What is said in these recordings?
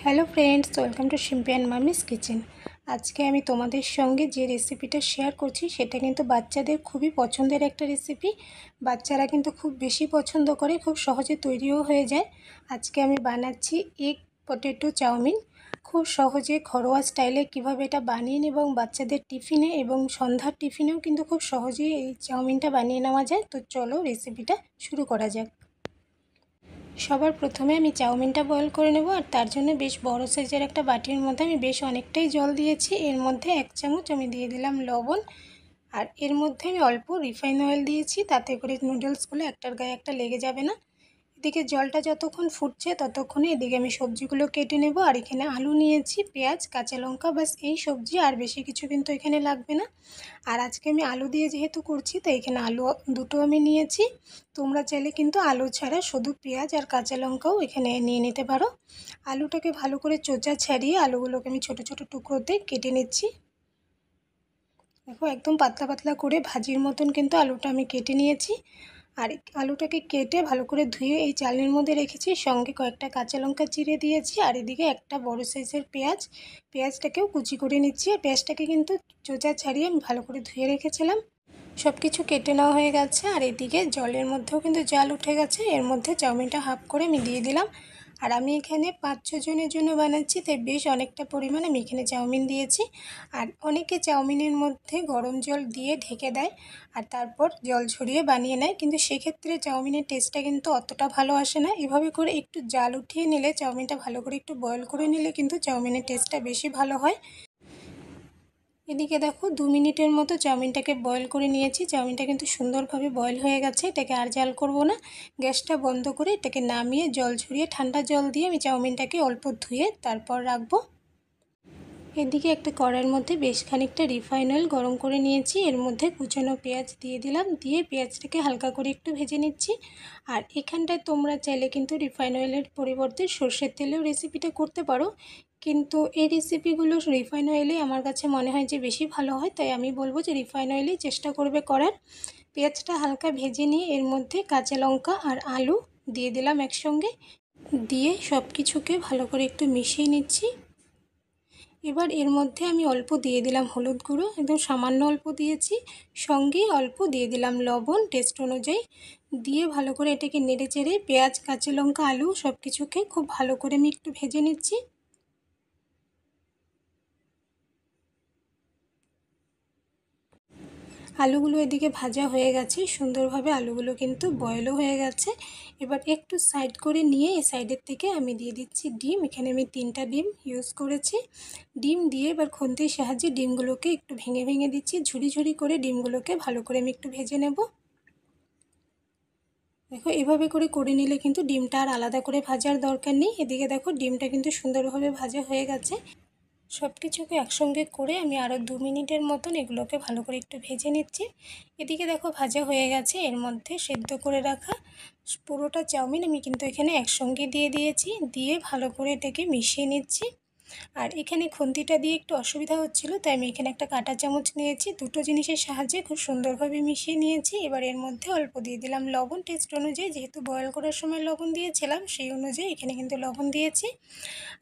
Hello friends, welcome to Shimpi and মামিস kitchen. আজকে আমি তোমাদের সঙ্গে যে রেসিপিটা শেয়ার করছি সেটা কিন্তু বাচ্চাদের খুবই পছন্দের একটা রেসিপি। বাচ্চারা কিন্তু খুব বেশি পছন্দ করে, খুব সহজে তৈরিও হয়ে যায়। আজকে আমি বানাচ্ছি এগ পটেটো চাউমিন। খুব সহজে ঘরোয়া স্টাইলে কিভাবে এটা বানিয়ে নেব এবং বাচ্চাদের টিফিনে এবং সন্ধ্যার টিফিনেও কিন্তু খুব সহজেই এই চাউমিনটা বানিয়ে নেওয়া যায়। তো চলো রেসিপিটা শুরু করা যাক। সবার প্রথমে আমি চাউমিনটা বয়েল করে নেব, আর তার জন্য বেশ বড় সাইজের একটা বাটির মধ্যে আমি বেশ অনেকটাই জল দিয়েছি। এর মধ্যে 1 চামচ আমি দিয়ে দিলাম লবণ, আর এর মধ্যে আমি অল্প রিফাইন অয়েল দিয়েছি, তাতে করে নুডলসগুলো একটার গায়ে একটা লেগে যাবে না। এদিকে জলটা যতক্ষণ ফুটছে ততক্ষণে এদিকে আমি সবজিগুলো কেটে নেব। আর এখানে আলু নিয়েছি, পেঁয়াজ, কাঁচা লঙ্কা, বাস এই সবজি, আর বেশি কিছু কিন্তু এখানে লাগবে না। আর আজকে আমি আলু দিয়ে যেহেতু করছি তাই এখানে আলু দুটো আমি নিয়েছি। তোমরা চাইলে কিন্তু আলু ছাড়া শুধু পেঁয়াজ আর কাঁচা লঙ্কাও এখানে নিয়ে নিতে পারো। আলুটাকে ভালো করে চোচা ছাড়িয়ে আলুগুলোকে আমি ছোট ছোট টুকরোতে কেটে নিচ্ছি। দেখো, একদম পাতলা পাতলা করে ভাজির মতন কিন্তু আলুটা আমি কেটে নিয়েছি। আর আলুটাকে কেটে ভালো করে ধুয়ে এই চালের মধ্যে রেখেছি, সঙ্গে কয়েকটা কাঁচা লঙ্কা চিড়ে দিয়েছি। আর এদিকে একটা বড় সাইজের পেঁয়াজটাকেও কুচি করে নিচ্ছি। আর পেঁয়াজটাকে কিন্তু চোচা ছাড়িয়ে আমি ভালো করে ধুয়ে রেখেছিলাম। সব কিছু কেটে নেওয়া হয়ে গেছে। আর এদিকে জলের মধ্যেও কিন্তু জাল উঠে গেছে। এর মধ্যে চাউমিনটা হাফ করে আমি দিয়ে দিলাম। আর আমি এখানে 5-6 জনের জন্য বানাচ্ছি, তাই বেশ অনেকটা পরিমাণ আমি এখানে চাউমিন দিয়েছি। আর অনেকে চাউমিনের মধ্যে গরম জল দিয়ে ঢেকে দেয় আর তারপর জল ছড়িয়ে বানিয়ে নেয়, কিন্তু সেক্ষেত্রে চাউমিনের টেস্টটা কিন্তু অতটা ভালো আসে না। এভাবে করে একটু জাল উঠিয়ে নিলে, চাউমিনটা ভালো করে একটু বয়েল করে নিলে কিন্তু চাউমিনের টেস্টটা বেশি ভালো হয়। এদিকে দেখো, 2 মিনিটের মতো চাউমিনটাকে বয়েল করে নিয়েছি। চাউমিনটা কিন্তু সুন্দরভাবে বয়েল হয়ে গেছে। এটাকে আর জাল করব না, গ্যাসটা বন্ধ করে এটাকে নামিয়ে জল ঝরিয়ে ঠান্ডা জল দিয়ে আমি চাউমিনটাকে অল্প ধুয়ে তারপর রাখবো। এদিকে একটা কড়াইয়ের মধ্যে বেশ খানিকটা রিফাইন অয়েল গরম করে নিয়েছি। এর মধ্যে কুচানো পেঁয়াজ দিয়ে দিলাম, দিয়ে পেঁয়াজটাকে হালকা করে একটু ভেজে নিচ্ছি। আর এখানটায় তোমরা চাইলে কিন্তু রিফাইন অয়েলের পরিবর্তে সর্ষের তেলেও রেসিপিটা করতে পারো, কিন্তু এই রেসিপিগুলো রিফাইন অয়েলেই আমার কাছে মনে হয় যে বেশি ভালো হয়, তাই আমি বলবো যে রিফাইন অয়েলেই চেষ্টা করবে করার। পেঁয়াজটা হালকা ভেজে নিয়ে এর মধ্যে কাঁচা লঙ্কা আর আলু দিয়ে দিলাম একসঙ্গে, দিয়ে সব কিছুকে ভালো করে একটু মিশিয়ে নিচ্ছি। এবার এর মধ্যে আমি অল্প দিয়ে দিলাম হলুদ গুঁড়ো, একদম সামান্য অল্প দিয়েছি, সঙ্গে অল্প দিয়ে দিলাম লবণ টেস্ট অনুযায়ী। দিয়ে ভালো করে এটাকে নেড়ে চেড়ে পেঁয়াজ, কাঁচা লঙ্কা, আলু সব কিছুকে খুব ভালো করে আমি একটু ভেজে নিচ্ছি। আলুগুলো এদিকে ভাজা হয়ে গেছে সুন্দরভাবে, আলুগুলো কিন্তু বয়েলও হয়ে গেছে। এবার একটু সাইড করে নিয়ে এই সাইডের থেকে আমি দিয়ে দিচ্ছি ডিম। এখানে আমি 3টা ডিম ইউজ করেছি। ডিম দিয়ে এবার খুন্তির সাহায্যে ডিমগুলোকে একটু ভেঙে ভেঙে দিচ্ছি, ঝুরি ঝুরি করে ডিমগুলোকে ভালো করে আমি একটু ভেজে নেব। দেখো, এভাবে করে নিলে কিন্তু ডিমটা আর আলাদা করে ভাজার দরকার নেই। এদিকে দেখো, ডিমটা কিন্তু সুন্দরভাবে ভাজা হয়ে গেছে। সব কিছুকে একসঙ্গে করে আমি আরও 2 মিনিটের মতন এগুলোকে ভালো করে একটু ভেজে নিচ্ছি। এদিকে দেখো, ভাজা হয়ে গেছে। এর মধ্যে সেদ্ধ করে রাখা পুরোটা চাউমিন আমি কিন্তু এখানে একসঙ্গে দিয়ে দিয়েছি, দিয়ে ভালো করে এটাকে মিশিয়ে নিচ্ছি। আর এখানে খুন্তিটা দিয়ে একটু অসুবিধা হচ্ছিল, তাই আমি এখানে একটা কাঁটা চামচ নিয়েছি। দুটো জিনিসের সাহায্যে খুব সুন্দরভাবে মিশিয়ে নিয়েছি। এবার এর মধ্যে অল্প দিয়ে দিলাম লবণ টেস্ট অনুযায়ী, যেহেতু বয়েল করার সময় লবণ দিয়েছিলাম সেই অনুযায়ী এখানে কিন্তু লবণ দিয়েছি।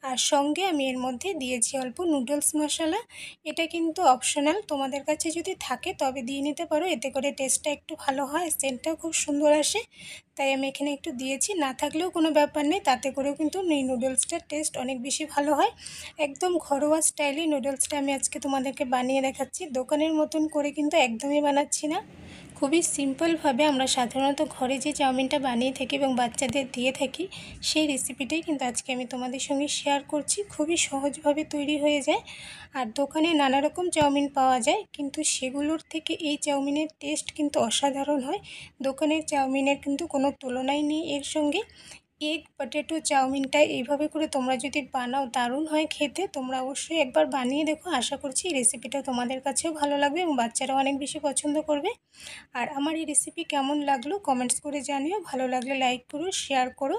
আর সঙ্গে আমি এর মধ্যে দিয়েছি অল্প নুডলস মশলা। এটা কিন্তু অপশনাল, তোমাদের কাছে যদি থাকে তবে দিয়ে নিতে পারো, এতে করে টেস্টটা একটু ভালো হয়, সেন্টটাও খুব সুন্দর আসে। তাই আমি এখানে একটু দিয়েছি, না থাকলেও কোনো ব্যাপার নেই, তাতে করেও কিন্তু এই নুডলসটার টেস্ট অনেক বেশি ভালো হয়। একদম ঘরোয়া স্টাইলে নুডলসটা আমি আজকে তোমাদেরকে বানিয়ে দেখাচ্ছি, দোকানের মতন করে কিন্তু একদমই বানাচ্ছি না। খুবই সিম্পলভাবে আমরা সাধারণত ঘরে যে চাউমিনটা বানিয়ে থাকি এবং বাচ্চাদের দিয়ে থাকি, সেই রেসিপিটাই কিন্তু আজকে আমি তোমাদের সঙ্গে শেয়ার করছি। খুবই সহজভাবে তৈরি হয়ে যায়। আর দোকানে নানা রকম চাউমিন পাওয়া যায়, কিন্তু সেগুলোর থেকে এই চাউমিনের টেস্ট কিন্তু অসাধারণ হয়। দোকানের চাউমিনের কিন্তু কোনো তুলনাই নেই এর সঙ্গে। এগ পটেটো চাউমিনটা এইভাবে করে তোমরা যদি বানাও, দারুণ হয় খেতে। তোমরা অবশ্যই একবার বানিয়ে দেখো, আশা করছি এই রেসিপিটা তোমাদের কাছেও ভালো লাগবে এবং বাচ্চারাও অনেক বেশি পছন্দ করবে। আর আমার এই রেসিপি কেমন লাগলো কমেন্টস করে জানিও, ভালো লাগলে লাইক করো, শেয়ার করো।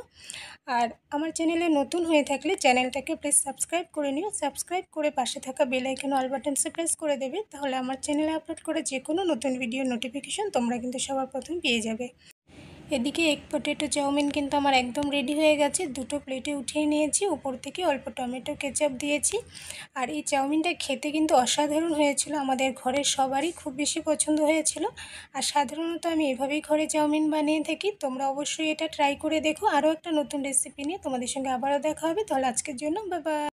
আর আমার চ্যানেলে নতুন হয়ে থাকলে চ্যানেলটাকে প্লিজ সাবস্ক্রাইব করে নিও। সাবস্ক্রাইব করে পাশে থাকা বেল আইকন অল বাটনসে প্রেস করে দেবে, তাহলে আমার চ্যানেলে আপলোড করে যে কোনো নতুন ভিডিও নোটিফিকেশন তোমরা কিন্তু সবার প্রথম পেয়ে যাবে। এদিকে এগ পটেটো চাউমিন কিন্তু আমার একদম রেডি হয়ে গেছে। দুটো প্লেটে উঠিয়ে নিয়েছি, উপর থেকে অল্প টমেটো কেচাপ দিয়েছি। আর এই চাউমিনটা খেতে কিন্তু অসাধারণ হয়েছিল, আমাদের ঘরের সবারই খুব বেশি পছন্দ হয়েছিল। আর সাধারণত আমি এভাবেই ঘরে চাউমিন বানিয়ে থাকি, তোমরা অবশ্যই এটা ট্রাই করে দেখো। আরও একটা নতুন রেসিপি নিয়ে তোমাদের সঙ্গে আবারও দেখা হবে। তাহলে আজকের জন্য বাই বাই।